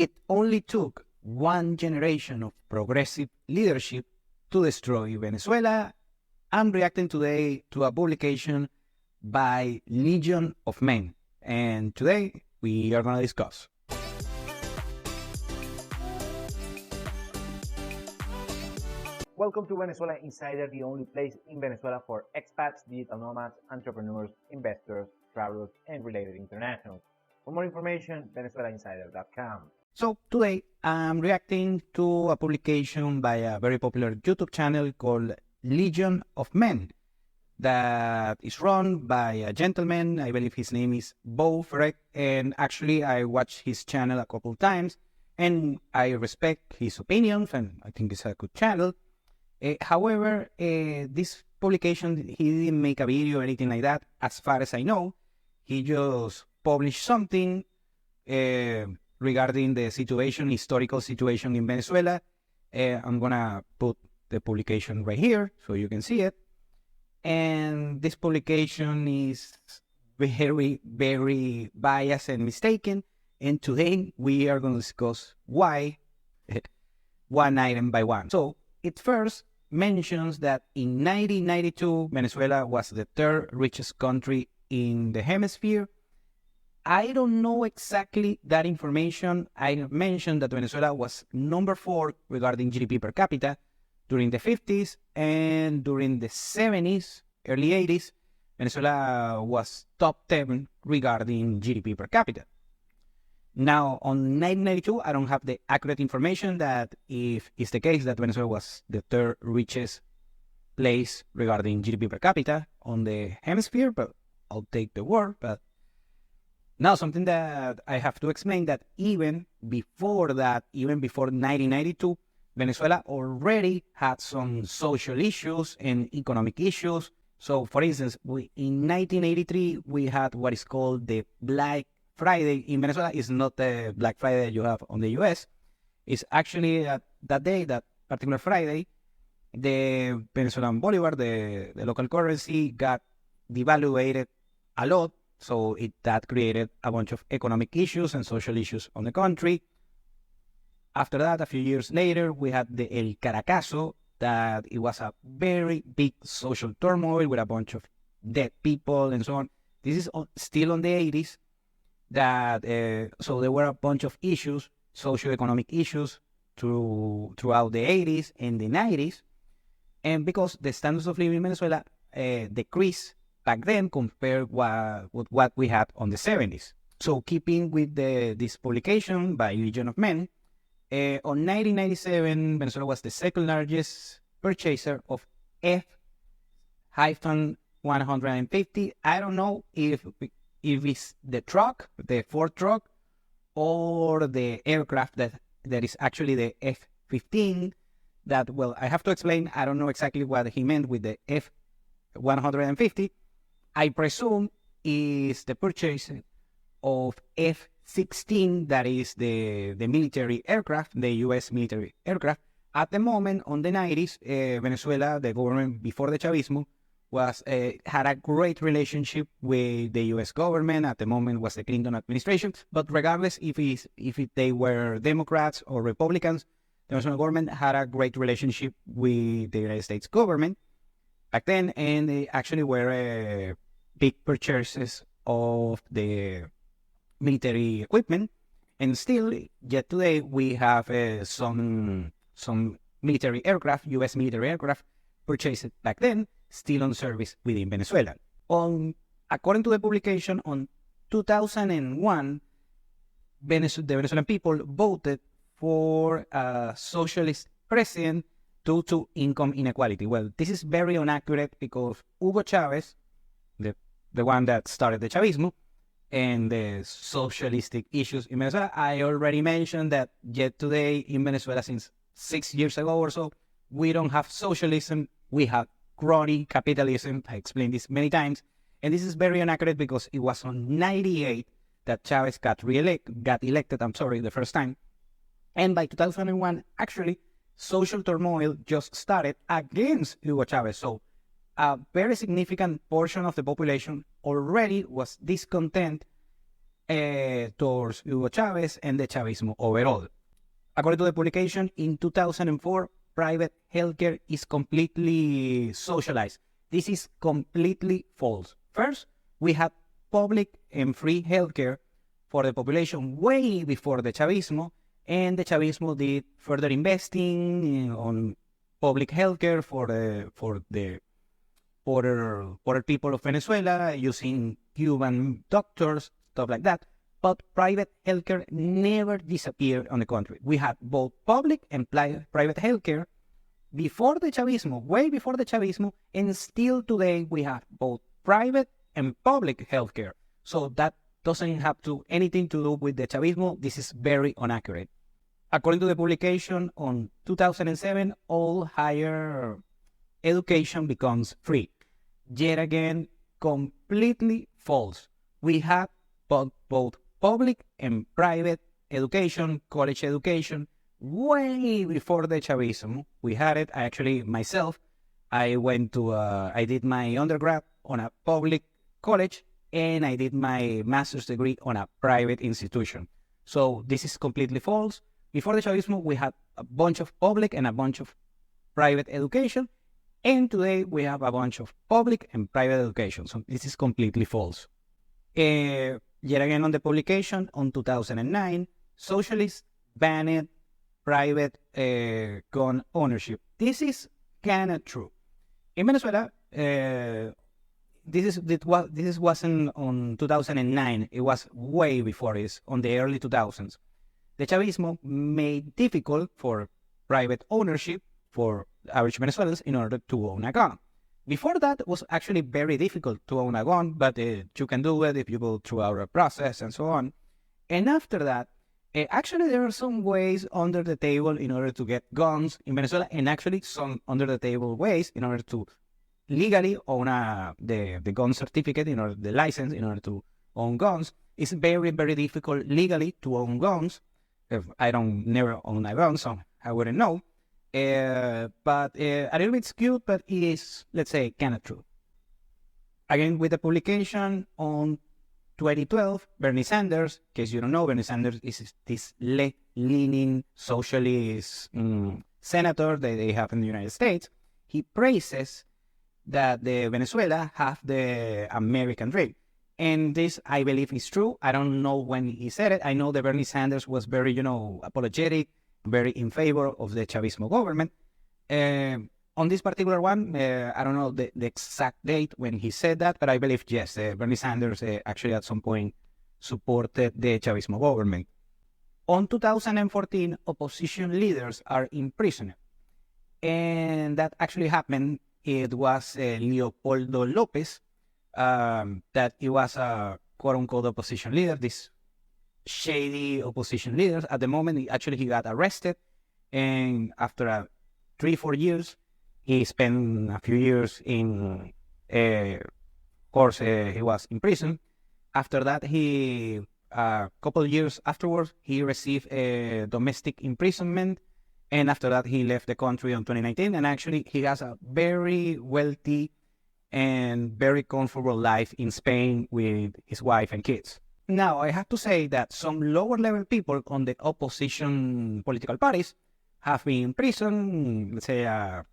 It only took one generation of progressive leadership to destroy Venezuela. I'm reacting today to a publication by Legion of Men, and today we are going to discuss. Welcome to Venezuela Insider, the only place in Venezuela for expats, digital nomads, entrepreneurs, investors, travelers, and related internationals. For more information, venezuelainsider.com. So today I'm reacting to a publication by a very popular YouTube channel called Legion of Men that is run by a gentleman. I believe his name is Bo Ferek, and actually I watched his channel a couple times and I respect his opinions and I think it's a good channel. However, this publication, he didn't make a video or anything like that. As far as I know, he just published something regarding the situation, historical situation in Venezuela. I'm gonna put the publication right here so you can see it. And this publication is very, very biased and mistaken. And today we are going to discuss why, one item by one. So it first mentions that in 1992, Venezuela was the third richest country in the hemisphere. I don't know exactly that information. I mentioned that Venezuela was number 4 regarding GDP per capita during the 50s, and during the 70s, early 80s, Venezuela was top 10 regarding GDP per capita. Now, on 1992, I don't have the accurate information that if it's the case that Venezuela was the third richest place regarding GDP per capita on the hemisphere, but I'll take the word. But now something that I have to explain, that even before that, even before 1992, Venezuela already had some social issues and economic issues. So, for instance, in 1983, we had what is called the Black Friday. In Venezuela, it's not the Black Friday that you have on the US. It's actually that day, that particular Friday, the Venezuelan Bolivar, the local currency, got devaluated a lot. So that created a bunch of economic issues and social issues on the country. After that, a few years later, we had the El Caracazo, that it was a very big social turmoil with a bunch of dead people and so on. This is still on the 80s. So there were a bunch of issues, socio-economic issues, throughout the 80s and the 90s. And because the standards of living in Venezuela decreased back then compared with what we had on the 70s. So keeping with this publication by Legion of Men, on 1997, Venezuela was the second largest purchaser of F-150. I don't know if it's the truck, the Ford truck, or the aircraft that is actually the F-15. That, well, I have to explain. I don't know exactly what he meant with the F-150. I presume is the purchase of F-16, that is the military aircraft, the U.S. military aircraft. At the moment, on the 90s, Venezuela, the government before the Chavismo, had a great relationship with the U.S. government. At the moment was the Clinton administration. But regardless if they were Democrats or Republicans, the Venezuelan government had a great relationship with the United States government back then, and they actually were big purchases of the military equipment. And still, yet today, we have some military aircraft, U.S. military aircraft, purchased back then, still on service within Venezuela. According to the publication, on 2001, the Venezuelan people voted for a socialist president due to income inequality. Well, this is very inaccurate because Hugo Chavez, the one that started the Chavismo, and the socialistic issues in Venezuela, I already mentioned that yet today in Venezuela, since 6 years ago or so, we don't have socialism, we have crony capitalism. I explained this many times, and this is very inaccurate because it was on 98 that Chavez got elected, the first time. And by 2001, actually, social turmoil just started against Hugo Chavez. So a very significant portion of the population already was discontent towards Hugo Chavez and the Chavismo overall. According to the publication, in 2004, private healthcare is completely socialized. This is completely false. First, we had public and free healthcare for the population way before the Chavismo, and the Chavismo did further investing on public healthcare for the poorer people of Venezuela, using Cuban doctors, stuff like that. But private healthcare never disappeared on the country. We had both public and private healthcare before the Chavismo, way before the Chavismo, and still today we have both private and public healthcare. So that doesn't have anything to do with the Chavismo. This is very inaccurate. According to the publication on 2007, all higher education becomes free. Yet again, completely false. We have both public and private education, college education, way before the Chavismo. We had it. Actually, myself, I did my undergrad on a public college, and I did my master's degree on a private institution. So this is completely false. Before the Chavismo, we had a bunch of public and a bunch of private education, and today we have a bunch of public and private education. So this is completely false. Yet again, on the publication on 2009, socialists banned private gun ownership. This is kind of true. In Venezuela, this wasn't on 2009. It was way before this, on the early 2000s. The Chavismo made difficult for private ownership for average Venezuelans in order to own a gun. Before that, it was actually very difficult to own a gun, but you can do it if you go through our process and so on. And after that, actually there are some ways under the table in order to get guns in Venezuela, and actually some under the table ways in order to legally own the gun certificate, the license in order to own guns. It's very, very difficult legally to own guns. If I never own a gun, so I wouldn't know. But a little bit skewed, but it is, let's say, kind of true. Again, with the publication on 2012, Bernie Sanders, in case you don't know, Bernie Sanders is this left-leaning socialist senator that they have in the United States. He praises that the Venezuela have the American dream. And this, I believe, is true. I don't know when he said it. I know that Bernie Sanders was very, apologetic, very in favor of the Chavismo government. On this particular one, I don't know the exact date when he said that, but I believe, yes, Bernie Sanders actually at some point supported the Chavismo government. On 2014, opposition leaders are imprisoned. And that actually happened. It was Leopoldo Lopez, that he was a quote-unquote opposition leader, this shady opposition leader. At the moment, he got arrested, and after 3-4 years, he spent a few years in, of course, he was in prison. After that, a couple of years afterwards, he received a domestic imprisonment, and after that, he left the country in 2019, and actually, he has a very wealthy and very comfortable life in Spain with his wife and kids. Now, I have to say that some lower-level people on the opposition political parties have been in prison. Let's say a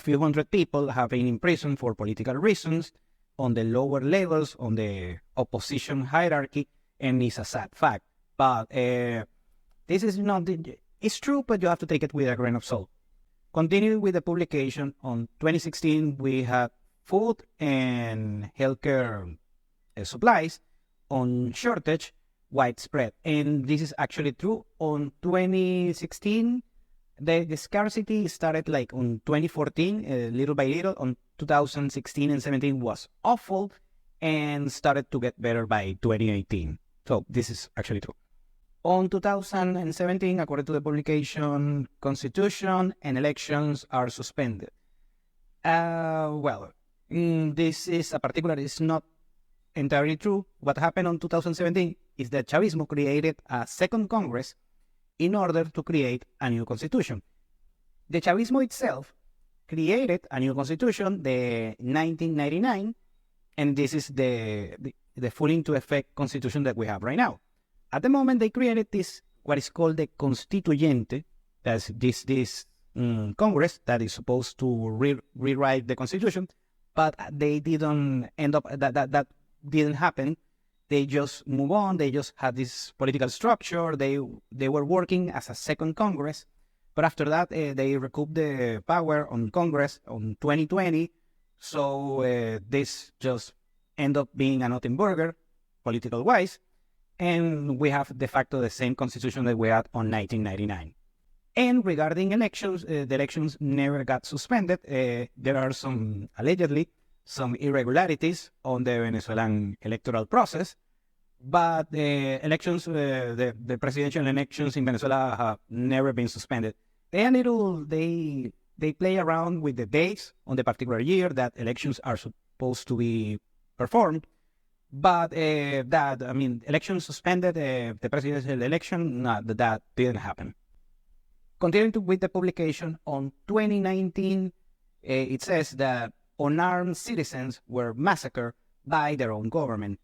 few hundred people have been in prison for political reasons on the lower levels, on the opposition hierarchy, and it's a sad fact. But this is not... It's true, but you have to take it with a grain of salt. Continuing with the publication, on 2016, we had food and healthcare supplies on shortage widespread. And this is actually true. On 2016, the scarcity started like on 2014, little by little. On 2016 and 17 was awful and started to get better by 2018. So this is actually true. On 2017, according to the publication, Constitution and elections are suspended. This is not entirely true. What happened on 2017 is that Chavismo created a second Congress in order to create a new constitution. The Chavismo itself created a new constitution, the 1999, and this is the full into effect constitution that we have right now. At the moment, they created this, what is called the Constituyente, that's this Congress that is supposed to rewrite the constitution, but they didn't end up, that didn't happen. They just move on. They just had this political structure. They were working as a second Congress, but after that, they recouped the power on Congress on 2020. So this just end up being a nothing burger, political wise, and we have de facto the same constitution that we had on 1999. And regarding elections, the elections never got suspended. There are allegedly, some irregularities on the Venezuelan electoral process, but the elections, the presidential elections in Venezuela have never been suspended. They play around with the dates on the particular year that elections are supposed to be performed, but elections suspended, the presidential election, that didn't happen. Continuing with the publication, on 2019, it says that unarmed citizens were massacred by their own government.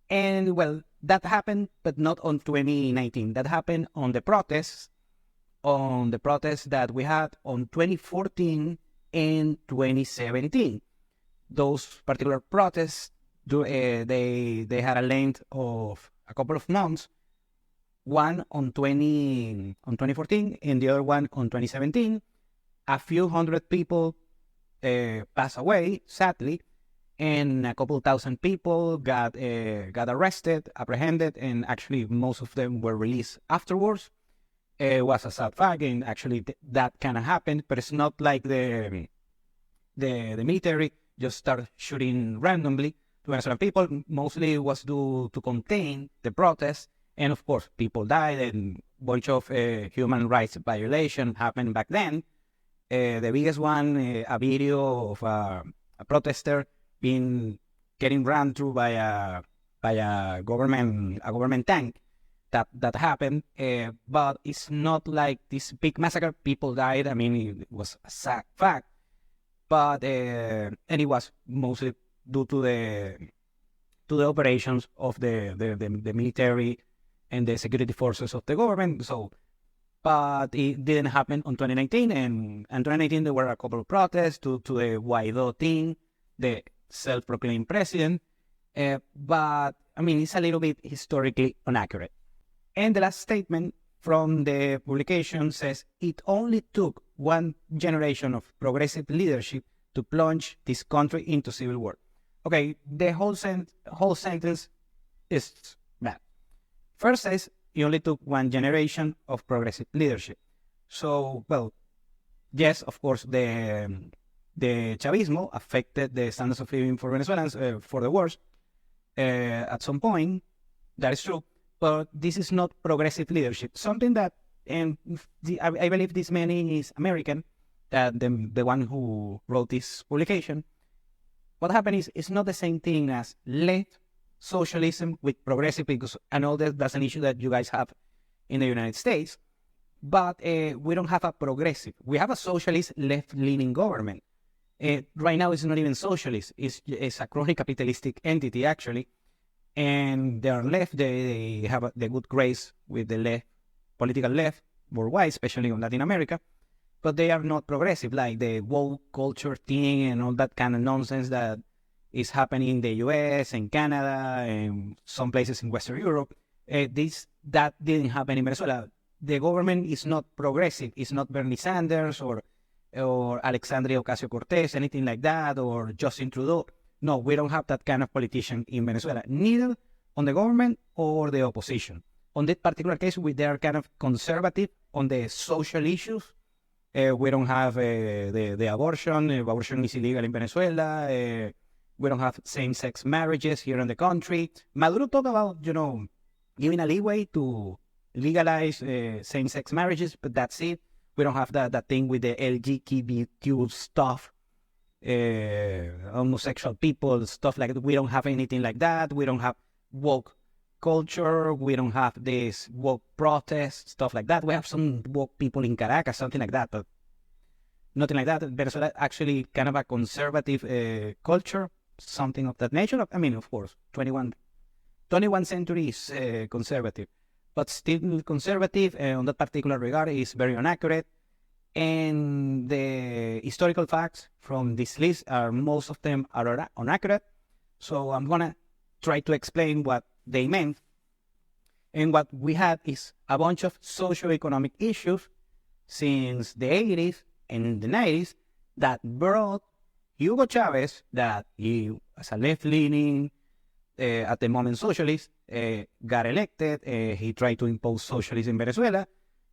And well, that happened, but not on 2019. That happened on the protests that we had on 2014 and 2017. Those particular protests, they had a length of a couple of months. One on 2014 and the other one on 2017. A few hundred people passed away, sadly, and a couple thousand people got arrested, apprehended, and actually most of them were released afterwards. It was a sad fact, and actually that kind of happened, but it's not like the military just started shooting randomly to Venezuelan people. Mostly it was due to contain the protests. And of course, people died, and a bunch of human rights violations happened back then. The biggest one, a video of a protester getting run through by a government tank. That happened, but it's not like this big massacre. People died. I mean, it was a sad fact, but and it was mostly due to the operations of the military and the security forces of the government. But it didn't happen on 2019, and in 2019 there were a couple of protests due to the Guaidó thing, the self-proclaimed president, but I mean, it's a little bit historically inaccurate. And the last statement from the publication says, it only took one generation of progressive leadership to plunge this country into civil war. Okay, the whole sentence is bad. First says, it only took one generation of progressive leadership. So, well, yes, of course, the Chavismo affected the standards of living for Venezuelans for the worse at some point. That is true. But this is not progressive leadership. Something that, and I believe this man is American, that the one who wrote this publication. What happened is, it's not the same thing as left socialism with progressive, because I know that's an issue that you guys have in the United States, but we don't have a progressive. We have a socialist left-leaning government. Right now, it's not even socialist. It's a crony capitalistic entity, actually. And they are left. They have the good grace with the left, political left worldwide, especially in Latin America. But they are not progressive, like the woke culture thing and all that kind of nonsense that is happening in the US and Canada and some places in Western Europe. That didn't happen in Venezuela. The government is not progressive. It's not Bernie Sanders or Alexandria Ocasio-Cortez, anything like that, or Justin Trudeau. No, we don't have that kind of politician in Venezuela, neither on the government or the opposition. On that particular case, they are kind of conservative on the social issues. We don't have the abortion. Abortion is illegal in Venezuela. We don't have same-sex marriages here in the country. Maduro talked about, giving a leeway to legalize same-sex marriages, but that's it. We don't have that thing with the LGBTQ stuff. Homosexual people, stuff like that. We don't have anything like that. We don't have woke culture. We don't have this woke protest, stuff like that. We have some woke people in Caracas, something like that, but nothing like that. Venezuela actually kind of a conservative culture, something of that nature. I mean, of course, 21 21st century is conservative, but still conservative on that particular regard is very inaccurate. And the historical facts from this list are most of them are inaccurate. So I'm gonna try to explain what they meant. And what we had is a bunch of socio-economic issues since the 80s and the 90s that brought Hugo Chavez, that he was a left-leaning, at the moment socialist, got elected. He tried to impose socialism in Venezuela.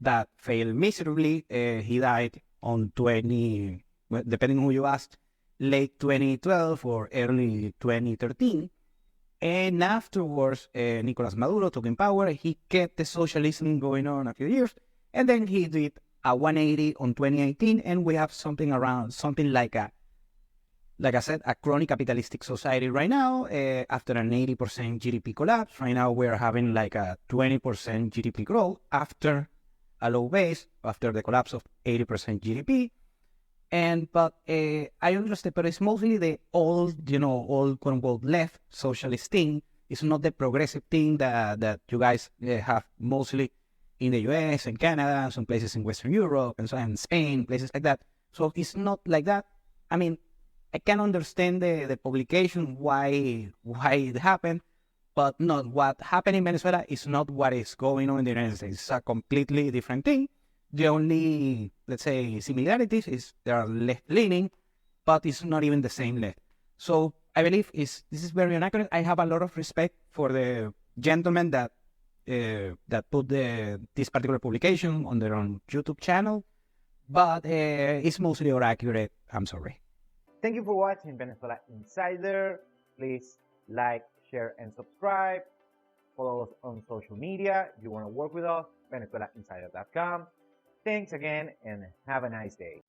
That failed miserably. He died on depending on who you asked, late 2012 or early 2013. And afterwards, Nicolas Maduro took in power. He kept the socialism going on a few years. And then he did a 180 on 2018. And we have something like I said, a chronic capitalistic society right now. After an 80% GDP collapse, right now we're having like a 20% GDP growth after a low base, after the collapse of 80% GDP. But I understand, but it's mostly the old quote unquote left socialist thing. It's not the progressive thing that you guys have mostly in the US and Canada, some places in Western Europe, and so on, Spain, places like that. So it's not like that. I mean, I can understand the publication, why it happened, but not what happened in Venezuela is not what is going on in the United States. It's a completely different thing. The only, let's say, similarities is they are left-leaning, but it's not even the same left. So I believe this is very inaccurate. I have a lot of respect for the gentleman that put this particular publication on their own YouTube channel, but it's mostly inaccurate. I'm sorry. Thank you for watching Venezuela Insider. Please like, share, and subscribe. Follow us on social media. If you want to work with us, VenezuelaInsider.com. Thanks again and have a nice day.